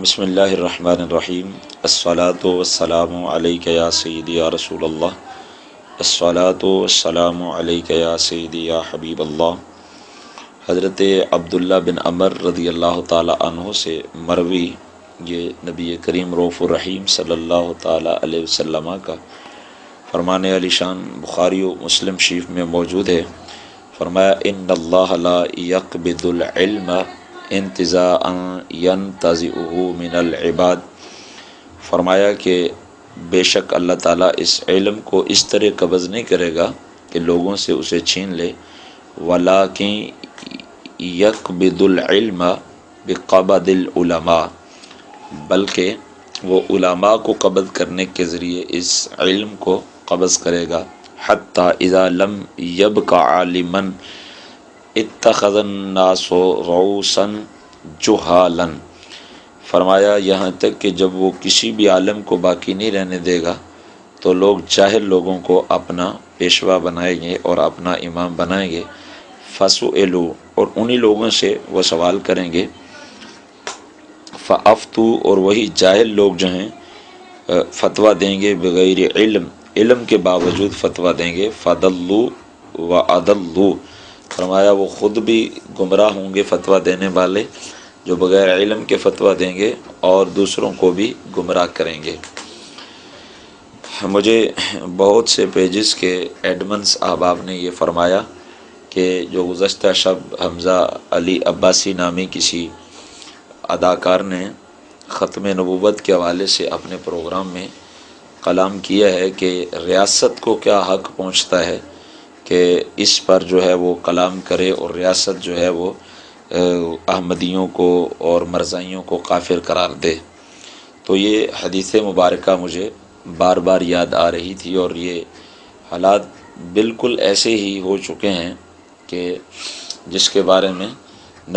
بسم اللہ الرحمن الرحیم الصلاۃ والسلام علیک یا سیدی یا رسول اللہ الصلاۃ والسلام علیک یا سیدی یا حبیب اللہ۔ حضرت عبداللہ بن عمر رضی اللہ تعالی عنہ سے مروی، یہ نبی کریم رؤوف الرحیم صلی اللہ تعالی علیہ وسلم کا فرمان علی شان بخاری و مسلم شریف میں موجود ہے۔ فرمایا ان اللہ لا یقبض العلم انتزاعا ینتزعہ من العباد، فرمایا کہ بے شک اللہ تعالیٰ اس علم کو اس طرح قبض نہیں کرے گا کہ لوگوں سے اسے چھین لے، ولیکن یقبض العلم بقبض العلماء، بلکہ وہ علماء کو قبض کرنے کے ذریعے اس علم کو قبض کرے گا۔ حتی اذا لم یبق عالما اتخذ الناس رؤوسا جہالا، فرمایا یہاں تک کہ جب وہ کسی بھی عالم کو باقی نہیں رہنے دے گا تو لوگ جاہل لوگوں کو اپنا پیشوا بنائیں گے اور اپنا امام بنائیں گے۔ فسئلوا، اور انہی لوگوں سے وہ سوال کریں گے، فافتوا، اور وہی جاہل لوگ جو ہیں فتویٰ دیں گے، بغیر علم کے باوجود فتویٰ دیں گے۔ فضلوا واضلوا، فرمایا وہ خود بھی گمراہ ہوں گے فتویٰ دینے والے جو بغیر علم کے فتویٰ دیں گے، اور دوسروں کو بھی گمراہ کریں گے۔ مجھے بہت سے پیجز کے ایڈمنس احباب نے یہ فرمایا کہ جو گزشتہ شب حمزہ علی عباسی نامی کسی اداکار نے ختم نبوت کے حوالے سے اپنے پروگرام میں کلام کیا ہے کہ ریاست کو کیا حق پہنچتا ہے کہ اس پر جو ہے وہ کلام کرے، اور ریاست جو ہے وہ احمدیوں کو اور مرزائیوں کو کافر قرار دے۔ تو یہ حدیث مبارکہ مجھے بار بار یاد آ رہی تھی، اور یہ حالات بالکل ایسے ہی ہو چکے ہیں کہ جس کے بارے میں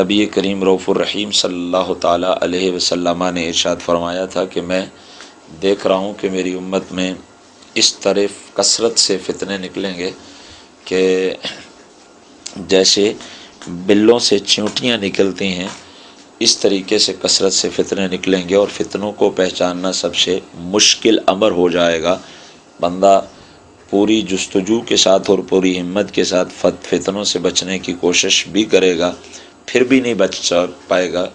نبی کریم رؤوف الرحیم صلی اللہ تعالیٰ علیہ وسلم نے ارشاد فرمایا تھا کہ میں دیکھ رہا ہوں کہ میری امت میں اس طرف کثرت سے فتنے نکلیں گے کہ جیسے بلوں سے چیونٹیاں نکلتی ہیں، اس طریقے سے کثرت سے فتنے نکلیں گے، اور فتنوں کو پہچاننا سب سے مشکل امر ہو جائے گا۔ بندہ پوری جستجو کے ساتھ اور پوری ہمت کے ساتھ فتنوں سے بچنے کی کوشش بھی کرے گا، پھر بھی نہیں بچ پائے گا،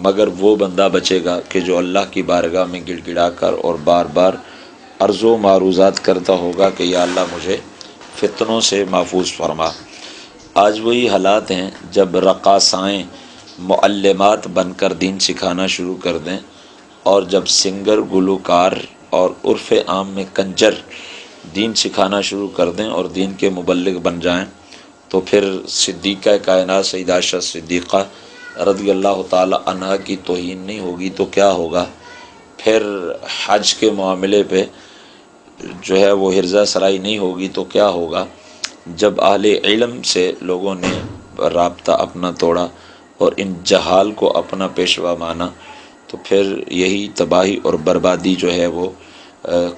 مگر وہ بندہ بچے گا کہ جو اللہ کی بارگاہ میں گڑ گڑا کر اور بار بار عرض و معروضات کرتا ہوگا کہ یا اللہ مجھے فتنوں سے محفوظ فرما۔ آج وہی حالات ہیں جب رقاصائیں معلمات بن کر دین سکھانا شروع کر دیں، اور جب سنگر، گلوکار اور عرف عام میں کنجر دین سکھانا شروع کر دیں اور دین کے مبلغ بن جائیں، تو پھر صدیقہ کائنات سیدہ عائشہ صدیقہ رضی اللہ تعالی عنہا کی توہین نہیں ہوگی تو کیا ہوگا؟ پھر حج کے معاملے پہ جو ہے وہ حرزہ سرائی نہیں ہوگی تو کیا ہوگا؟ جب اہل علم سے لوگوں نے رابطہ اپنا توڑا اور ان جہال کو اپنا پیشوا مانا، تو پھر یہی تباہی اور بربادی جو ہے وہ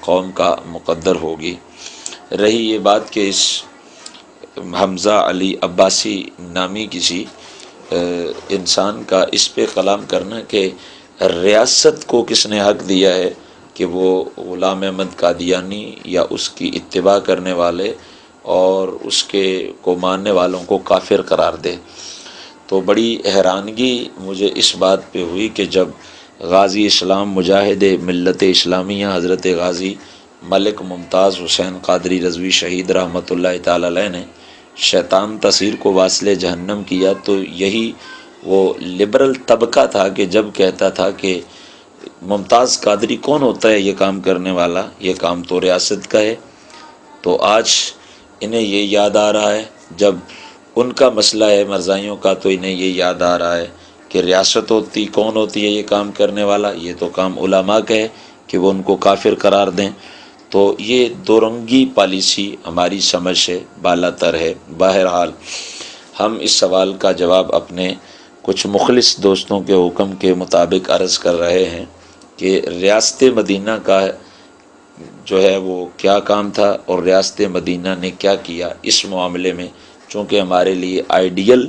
قوم کا مقدر ہوگی۔ رہی یہ بات کہ اس حمزہ علی عباسی نامی کسی انسان کا اس پہ کلام کرنا کہ ریاست کو کس نے حق دیا ہے کہ وہ غلام احمد قادیانی یا اس کی اتباع کرنے والے اور اس کے کو ماننے والوں کو کافر قرار دے۔ تو بڑی حیرانگی مجھے اس بات پہ ہوئی کہ جب غازی اسلام مجاہد ملت اسلامیہ حضرت غازی ملک ممتاز حسین قادری رضوی شہید رحمۃ اللہ تعالی علیہ نے شیطان تصیر کو واصل جہنم کیا، تو یہی وہ لبرل طبقہ تھا کہ جب کہتا تھا کہ ممتاز قادری کون ہوتا ہے یہ کام کرنے والا، یہ کام تو ریاست کا ہے۔ تو آج انہیں یہ یاد آ رہا ہے جب ان کا مسئلہ ہے مرزائیوں کا، تو انہیں یہ یاد آ رہا ہے کہ ریاست ہوتی کون ہوتی ہے یہ کام کرنے والا، یہ تو کام علماء کا ہے کہ وہ ان کو کافر قرار دیں۔ تو یہ دو رنگی پالیسی ہماری سمجھ سے بالا تر ہے۔ بہرحال ہم اس سوال کا جواب اپنے کچھ مخلص دوستوں کے حکم کے مطابق عرض کر رہے ہیں کہ ریاست مدینہ کا جو ہے وہ کیا کام تھا اور ریاست مدینہ نے کیا کیا اس معاملے میں، چونکہ ہمارے لیے آئیڈیل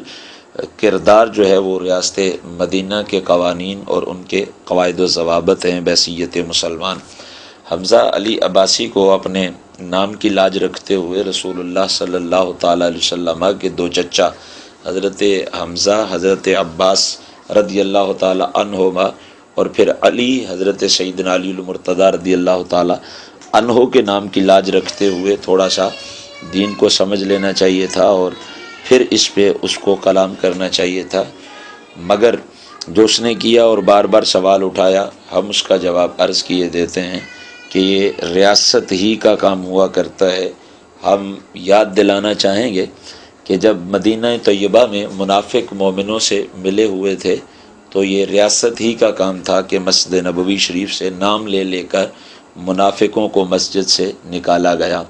کردار جو ہے وہ ریاست مدینہ کے قوانین اور ان کے قواعد و ضوابط ہیں بحیثیت مسلمان۔ حمزہ علی عباسی کو اپنے نام کی لاج رکھتے ہوئے رسول اللہ صلی اللہ تعالیٰ علیہ وسلم کے دو چچا حضرت حمزہ حضرت عباس رضی اللہ تعالیٰ عنہما اور پھر علی حضرت سیدنا علی المرتضیٰ رضی اللہ تعالیٰ عنہ کے نام کی لاج رکھتے ہوئے تھوڑا سا دین کو سمجھ لینا چاہیے تھا اور پھر اس پہ اس کو کلام کرنا چاہیے تھا، مگر جو اس نے کیا اور بار بار سوال اٹھایا، ہم اس کا جواب عرض کیے دیتے ہیں کہ یہ ریاست ہی کا کام ہوا کرتا ہے۔ ہم یاد دلانا چاہیں گے کہ جب مدینہ طیبہ میں منافق مومنوں سے ملے ہوئے تھے تو یہ ریاست ہی کا کام تھا کہ مسجد نبوی شریف سے نام لے لے کر منافقوں کو مسجد سے نکالا گیا۔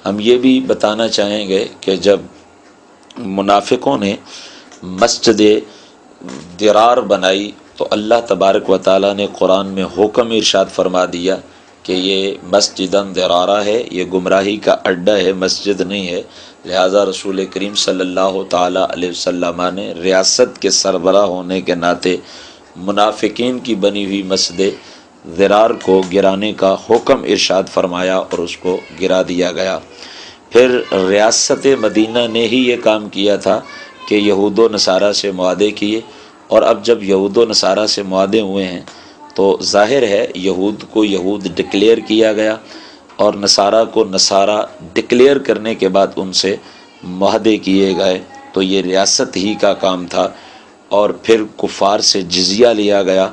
ہم یہ بھی بتانا چاہیں گے کہ جب منافقوں نے مسجد درار بنائی تو اللہ تبارک و تعالیٰ نے قرآن میں حکم ارشاد فرما دیا کہ یہ مسجدن درارہ ہے، یہ گمراہی کا اڈا ہے، مسجد نہیں ہے، لہٰذا رسول کریم صلی اللہ تعالیٰ علیہ وسلم نے ریاست کے سربراہ ہونے کے ناطے منافقین کی بنی ہوئی مسجد درار کو گرانے کا حکم ارشاد فرمایا اور اس کو گرا دیا گیا۔ پھر ریاست مدینہ نے ہی یہ کام کیا تھا کہ یہود و نصارہ سے معاہدے کیے، اور اب جب یہود و نصارہ سے معاہدے ہوئے ہیں تو ظاہر ہے یہود کو یہود ڈکلیئر کیا گیا اور نصارہ کو نصارہ ڈکلیئر کرنے کے بعد ان سے معاہدے کیے گئے، تو یہ ریاست ہی کا کام تھا۔ اور پھر کفار سے جزیہ لیا گیا،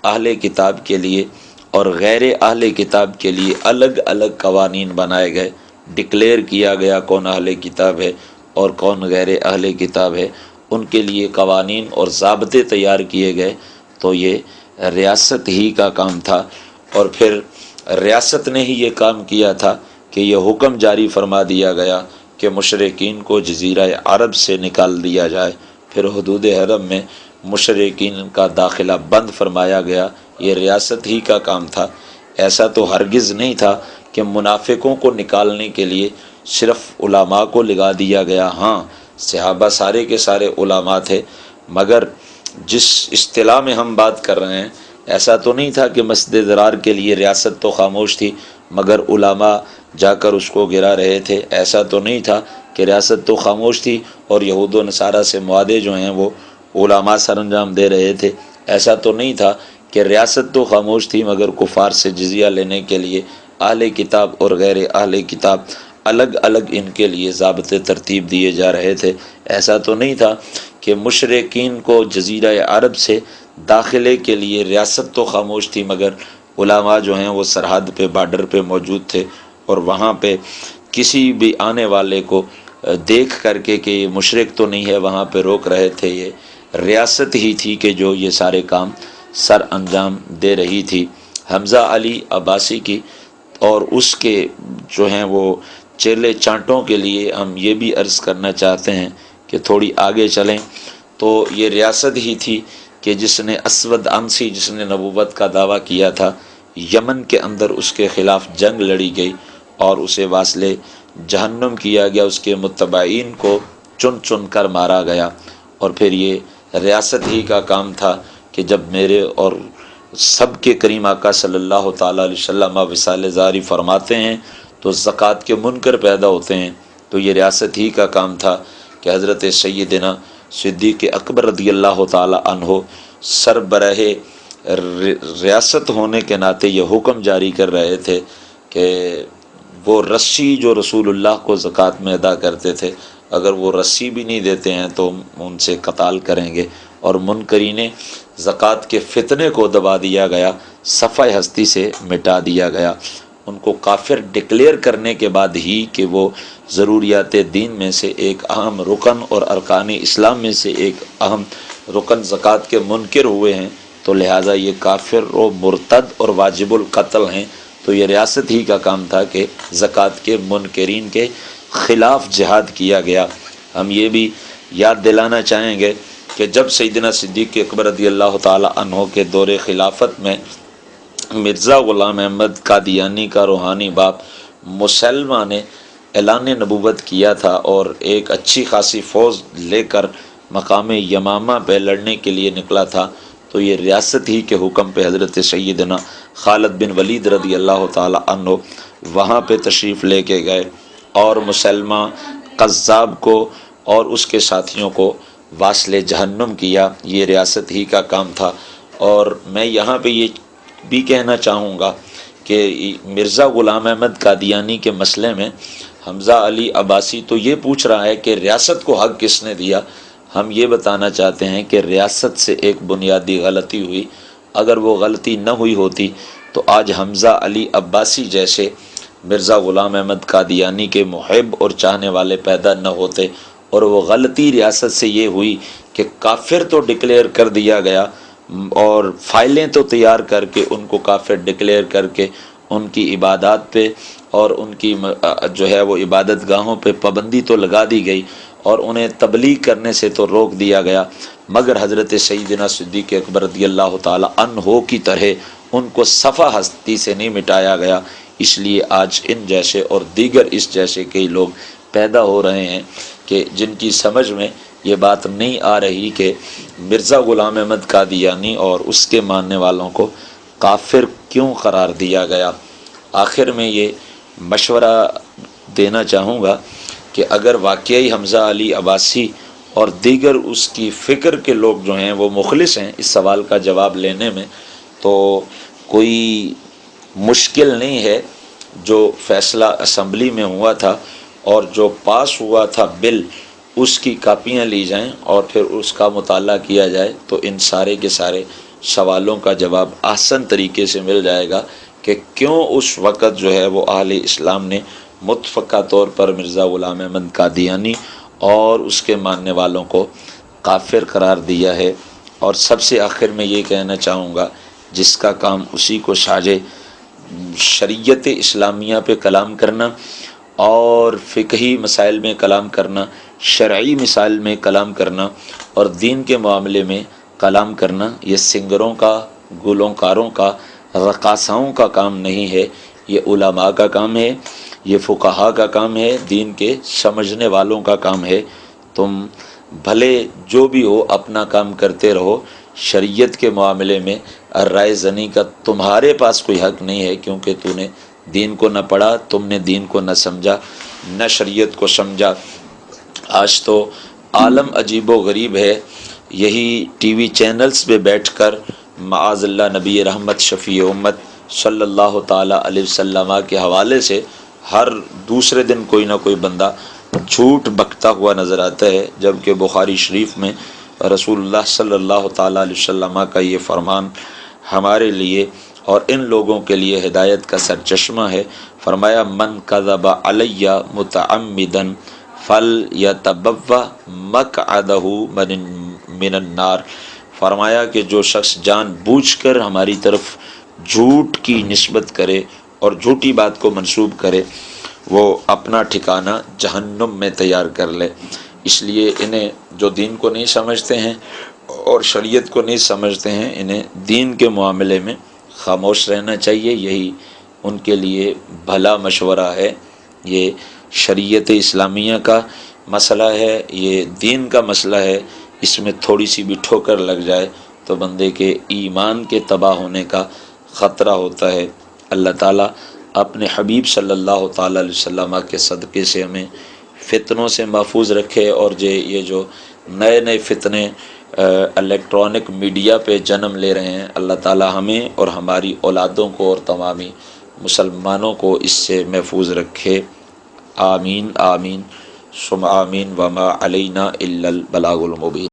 اہل کتاب کے لیے اور غیر اہل کتاب کے لیے الگ الگ قوانین بنائے گئے، ڈکلیئر کیا گیا کون اہل کتاب ہے اور کون غیر اہل کتاب ہے، ان کے لیے قوانین اور ضابطے تیار کیے گئے، تو یہ ریاست ہی کا کام تھا۔ اور پھر ریاست نے ہی یہ کام کیا تھا کہ یہ حکم جاری فرما دیا گیا کہ مشرکین کو جزیرہ عرب سے نکال دیا جائے، پھر حدود حرم میں مشرکین کا داخلہ بند فرمایا گیا، یہ ریاست ہی کا کام تھا۔ ایسا تو ہرگز نہیں تھا کہ منافقوں کو نکالنے کے لیے صرف علماء کو لگا دیا گیا۔ ہاں، صحابہ سارے کے سارے علماء تھے، مگر جس اصطلاح میں ہم بات کر رہے ہیں ایسا تو نہیں تھا کہ مسجد درار کے لیے ریاست تو خاموش تھی مگر علماء جا کر اس کو گرا رہے تھے، ایسا تو نہیں تھا کہ ریاست تو خاموش تھی اور یہود و نصارہ سے معاہدے جو ہیں وہ علماء سر انجام دے رہے تھے، ایسا تو نہیں تھا کہ ریاست تو خاموش تھی مگر کفار سے جزیہ لینے کے لیے اہل کتاب اور غیر اہل کتاب الگ الگ ان کے لیے ضابطے ترتیب دیے جا رہے تھے، ایسا تو نہیں تھا کہ مشرکین کو جزیرہ عرب سے داخلے کے لیے ریاست تو خاموش تھی مگر علماء جو ہیں وہ سرحد پہ بارڈر پہ موجود تھے اور وہاں پہ کسی بھی آنے والے کو دیکھ کر کے کہ یہ مشرک تو نہیں ہے وہاں پہ روک رہے تھے۔ یہ ریاست ہی تھی کہ جو یہ سارے کام سر انجام دے رہی تھی۔ حمزہ علی عباسی کی اور اس کے جو ہیں وہ چیلے چانٹوں کے لیے ہم یہ بھی عرض کرنا چاہتے ہیں کہ تھوڑی آگے چلیں تو یہ ریاست ہی تھی کہ جس نے اسود عنسی جس نے نبوت کا دعویٰ کیا تھا، یمن کے اندر اس کے خلاف جنگ لڑی گئی اور اسے واصل جہنم کیا گیا، اس کے متبعین کو چن چن کر مارا گیا۔ اور پھر یہ ریاست ہی کا کام تھا کہ جب میرے اور سب کے کریم آقا صلی اللہ تعالیٰ علیہ وسلم وصال زاری فرماتے ہیں تو زکوٰۃ کے منکر پیدا ہوتے ہیں، تو یہ ریاست ہی کا کام تھا کہ حضرت سیدنا صدیق اکبر رضی اللہ تعالیٰ عنہ سربراہ ریاست ہونے کے ناطے یہ حکم جاری کر رہے تھے کہ وہ رسی جو رسول اللہ کو زکوٰۃ میں ادا کرتے تھے اگر وہ رسی بھی نہیں دیتے ہیں تو ان سے قتال کریں گے، اور منکرین زکوٰۃ کے فتنے کو دبا دیا گیا، صفحہ ہستی سے مٹا دیا گیا، ان کو کافر ڈکلیئر کرنے کے بعد ہی کہ وہ ضروریات دین میں سے ایک اہم رکن اور ارکان اسلام میں سے ایک اہم رکن زکوٰۃ کے منکر ہوئے ہیں، تو لہٰذا یہ کافر و مرتد اور واجب القتل ہیں۔ تو یہ ریاست ہی کا کام تھا کہ زکوٰۃ کے منکرین کے خلاف جہاد کیا گیا۔ ہم یہ بھی یاد دلانا چاہیں گے کہ جب سیدنا صدیق اکبر رضی اللہ تعالی عنہ کے دور خلافت میں مرزا غلام احمد قادیانی کا روحانی باپ مسلمہ نے اعلان نبوت کیا تھا اور ایک اچھی خاصی فوج لے کر مقام یمامہ پہ لڑنے کے لیے نکلا تھا تو یہ ریاست ہی کے حکم پہ حضرت سیدنا خالد بن ولید رضی اللہ تعالی عنہ وہاں پہ تشریف لے کے گئے اور مسلمہ قذاب کو اور اس کے ساتھیوں کو واصل جہنم کیا۔ یہ ریاست ہی کا کام تھا۔ اور میں یہاں پہ یہ بھی کہنا چاہوں گا کہ مرزا غلام احمد قادیانی کے مسئلے میں حمزہ علی عباسی تو یہ پوچھ رہا ہے کہ ریاست کو حق کس نے دیا۔ ہم یہ بتانا چاہتے ہیں کہ ریاست سے ایک بنیادی غلطی ہوئی، اگر وہ غلطی نہ ہوئی ہوتی تو آج حمزہ علی عباسی جیسے مرزا غلام احمد قادیانی کے محب اور چاہنے والے پیدا نہ ہوتے، اور وہ غلطی ریاست سے یہ ہوئی کہ کافر تو ڈکلیئر کر دیا گیا اور فائلیں تو تیار کر کے ان کو کافر ڈکلیئر کر کے ان کی عبادات پہ اور ان کی جو ہے وہ عبادت گاہوں پہ پابندی تو لگا دی گئی اور انہیں تبلیغ کرنے سے تو روک دیا گیا، مگر حضرت سیدنا صدیق اکبر رضی اللہ تعالی عنہ کی طرح ان کو صفحہ ہستی سے نہیں مٹایا گیا۔ اس لیے آج ان جیسے اور دیگر اس جیسے کئی لوگ پیدا ہو رہے ہیں کہ جن کی سمجھ میں یہ بات نہیں آ رہی کہ مرزا غلام احمد قادیانی اور اس کے ماننے والوں کو کافر کیوں قرار دیا گیا۔ آخر میں یہ مشورہ دینا چاہوں گا کہ اگر واقعی حمزہ علی عباسی اور دیگر اس کی فکر کے لوگ جو ہیں وہ مخلص ہیں اس سوال کا جواب لینے میں، تو کوئی مشکل نہیں ہے۔ جو فیصلہ اسمبلی میں ہوا تھا اور جو پاس ہوا تھا بل، اس کی کاپیاں لی جائیں اور پھر اس کا مطالعہ کیا جائے تو ان سارے کے سارے سوالوں کا جواب آسان طریقے سے مل جائے گا کہ کیوں اس وقت جو ہے وہ اہل اسلام نے متفقہ طور پر مرزا غلام احمد قادیانی اور اس کے ماننے والوں کو کافر قرار دیا ہے۔ اور سب سے آخر میں یہ کہنا چاہوں گا، جس کا کام اسی کو ساجے، شریعت اسلامیہ پہ کلام کرنا اور فقہی مسائل میں کلام کرنا، شرعی مسائل میں کلام کرنا اور دین کے معاملے میں کلام کرنا، یہ سنگروں کا، گلوکاروں کا، رقاصاؤں کا کام نہیں ہے، یہ علماء کا کام ہے، یہ فقہا کا کام ہے، دین کے سمجھنے والوں کا کام ہے۔ تم بھلے جو بھی ہو اپنا کام کرتے رہو، شریعت کے معاملے میں رائے زنی کا تمہارے پاس کوئی حق نہیں ہے، کیونکہ تو نے دین کو نہ پڑھا، تم نے دین کو نہ سمجھا، نہ شریعت کو سمجھا۔ آج تو عالم عجیب و غریب ہے، یہی ٹی وی چینلز پہ بیٹھ کر معاذ اللہ نبی رحمت شفیع امت صلی اللہ تعالی علیہ وسلم کے حوالے سے ہر دوسرے دن کوئی نہ کوئی بندہ جھوٹ بکتا ہوا نظر آتا ہے، جبکہ بخاری شریف میں رسول اللہ صلی اللہ تعالی علیہ وسلم کا یہ فرمان ہمارے لیے اور ان لوگوں کے لیے ہدایت کا سرچشمہ ہے۔ فرمایا من کذب علی متعمدا فلیتبوأ مقعدہ من النار۔ فرمایا کہ جو شخص جان بوجھ کر ہماری طرف جھوٹ کی نسبت کرے اور جھوٹی بات کو منسوب کرے، وہ اپنا ٹھکانہ جہنم میں تیار کر لے۔ اس لیے انہیں جو دین کو نہیں سمجھتے ہیں اور شریعت کو نہیں سمجھتے ہیں، انہیں دین کے معاملے میں خاموش رہنا چاہیے، یہی ان کے لیے بھلا مشورہ ہے۔ یہ شریعت اسلامیہ کا مسئلہ ہے، یہ دین کا مسئلہ ہے، اس میں تھوڑی سی بھی ٹھوکر لگ جائے تو بندے کے ایمان کے تباہ ہونے کا خطرہ ہوتا ہے۔ اللہ تعالیٰ اپنے حبیب صلی اللہ تعالی علیہ وسلم کے صدقے سے ہمیں فتنوں سے محفوظ رکھے، اور یہ جو نئے نئے فتنے الیکٹرانک میڈیا پہ جنم لے رہے ہیں، اللہ تعالیٰ ہمیں اور ہماری اولادوں کو اور تمامی مسلمانوں کو اس سے محفوظ رکھے۔ آمین آمین ثم آمین وما علینا الا البلاغ المبین۔